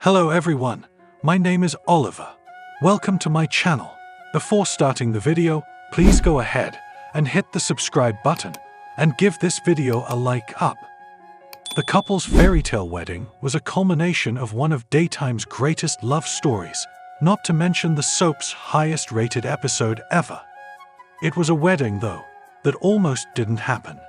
Hello everyone, my name is Oliver. Welcome to my channel. Before starting the video, please go ahead and hit the subscribe button and give this video a like up. The couple's fairy tale wedding was a culmination of one of daytime's greatest love stories, not to mention the soap's highest rated episode ever. It was a wedding, though, that almost didn't happen.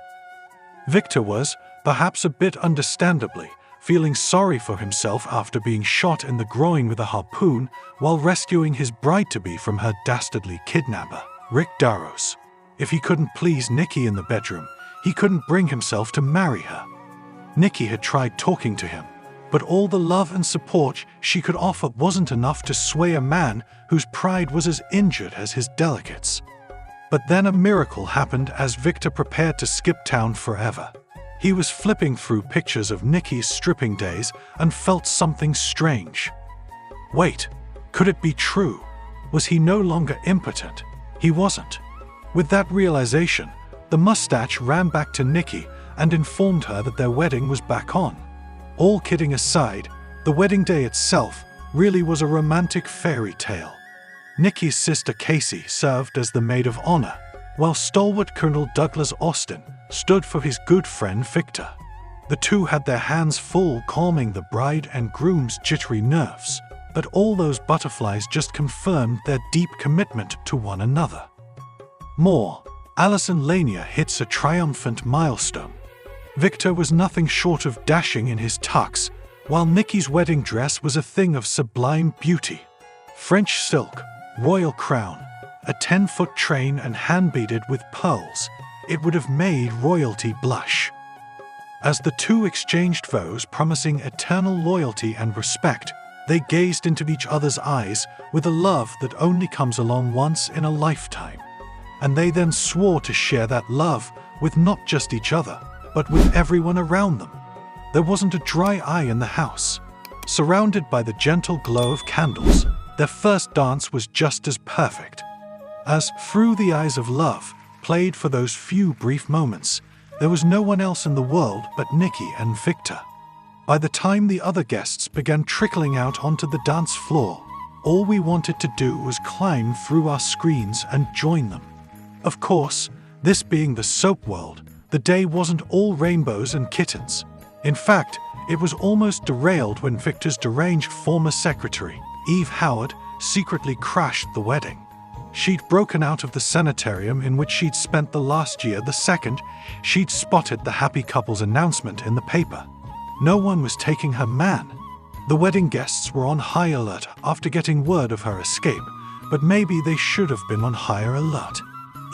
Victor was, perhaps a bit understandably, feeling sorry for himself after being shot in the groin with a harpoon while rescuing his bride-to-be from her dastardly kidnapper, Rick Darrows. If he couldn't please Nikki in the bedroom, he couldn't bring himself to marry her. Nikki had tried talking to him, but all the love and support she could offer wasn't enough to sway a man whose pride was as injured as his delicates. But then a miracle happened as Victor prepared to skip town forever. He was flipping through pictures of Nikki's stripping days and felt something strange. Wait, could it be true? Was he no longer impotent? He wasn't. With that realization, the mustache ran back to Nikki and informed her that their wedding was back on. All kidding aside, the wedding day itself really was a romantic fairy tale. Nikki's sister Casey served as the maid of honor, while stalwart Colonel Douglas Austin stood for his good friend Victor. The two had their hands full calming the bride and groom's jittery nerves, but all those butterflies just confirmed their deep commitment to one another. More, Alison Lanier hits a triumphant milestone. Victor was nothing short of dashing in his tux, while Nikki's wedding dress was a thing of sublime beauty. French silk, royal crown, a 10-foot train and hand-beaded with pearls, it would have made royalty blush. As the two exchanged vows promising eternal loyalty and respect, they gazed into each other's eyes with a love that only comes along once in a lifetime. And they then swore to share that love with not just each other, but with everyone around them. There wasn't a dry eye in the house. Surrounded by the gentle glow of candles, their first dance was just as perfect. As Through the Eyes of Love played for those few brief moments, there was no one else in the world but Nikki and Victor. By the time the other guests began trickling out onto the dance floor, all we wanted to do was climb through our screens and join them. Of course, this being the soap world, the day wasn't all rainbows and kittens. In fact, it was almost derailed when Victor's deranged former secretary, Eve Howard, secretly crashed the wedding. She'd broken out of the sanitarium in which she'd spent the last year the second she'd spotted the happy couple's announcement in the paper. No one was taking her man. The wedding guests were on high alert after getting word of her escape, but maybe they should have been on higher alert.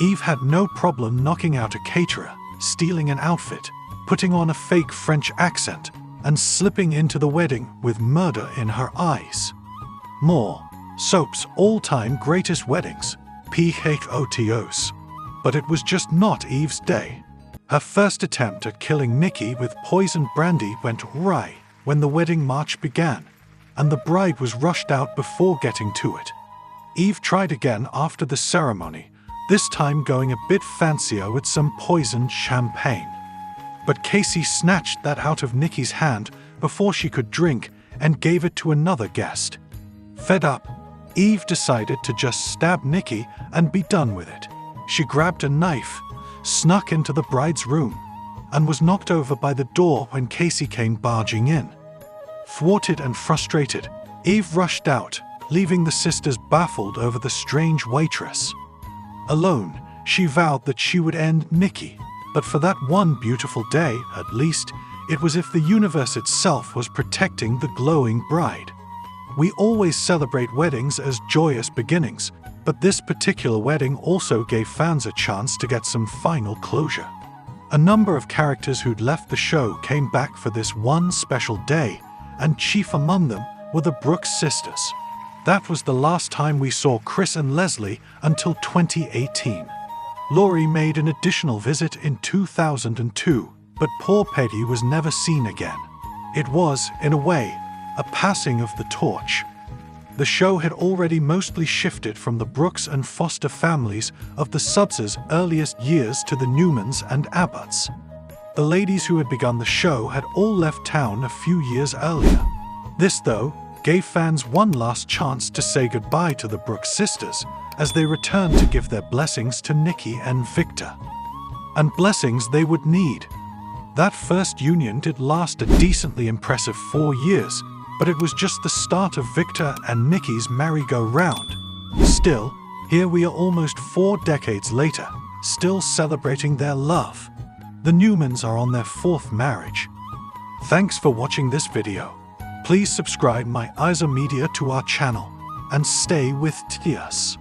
Eve had no problem knocking out a caterer, stealing an outfit, putting on a fake French accent, and slipping into the wedding with murder in her eyes. More, soap's all-time greatest weddings, PHOTOs. But it was just not Eve's day. Her first attempt at killing Nikki with poisoned brandy went awry when the wedding march began, and the bride was rushed out before getting to it. Eve tried again after the ceremony, this time going a bit fancier with some poisoned champagne. But Casey snatched that out of Nikki's hand before she could drink and gave it to another guest. Fed up, Eve decided to just stab Nikki and be done with it. She grabbed a knife, snuck into the bride's room, and was knocked over by the door when Casey came barging in. Thwarted and frustrated, Eve rushed out, leaving the sisters baffled over the strange waitress. Alone, she vowed that she would end Nikki, but for that one beautiful day, at least, it was as if the universe itself was protecting the glowing bride. We always celebrate weddings as joyous beginnings, but this particular wedding also gave fans a chance to get some final closure. A number of characters who'd left the show came back for this one special day, and chief among them were the Brooks sisters. That was the last time we saw Chris and Leslie until 2018. Laurie made an additional visit in 2002, but poor Peggy was never seen again. It was, in a way, a passing of the torch. The show had already mostly shifted from the Brooks and Foster families of the Subses' earliest years to the Newmans and Abbotts. The ladies who had begun the show had all left town a few years earlier. This, though, gave fans one last chance to say goodbye to the Brooks sisters as they returned to give their blessings to Nikki and Victor. And blessings they would need. That first union did last a decently impressive 4 years, but it was just the start of Victor and Nikki's merry-go-round. Still, here we are almost 4 decades later, still celebrating their love. The Newmans are on their 4th marriage. Thanks for watching this video. Please subscribe my Isa Media to our channel and stay with us.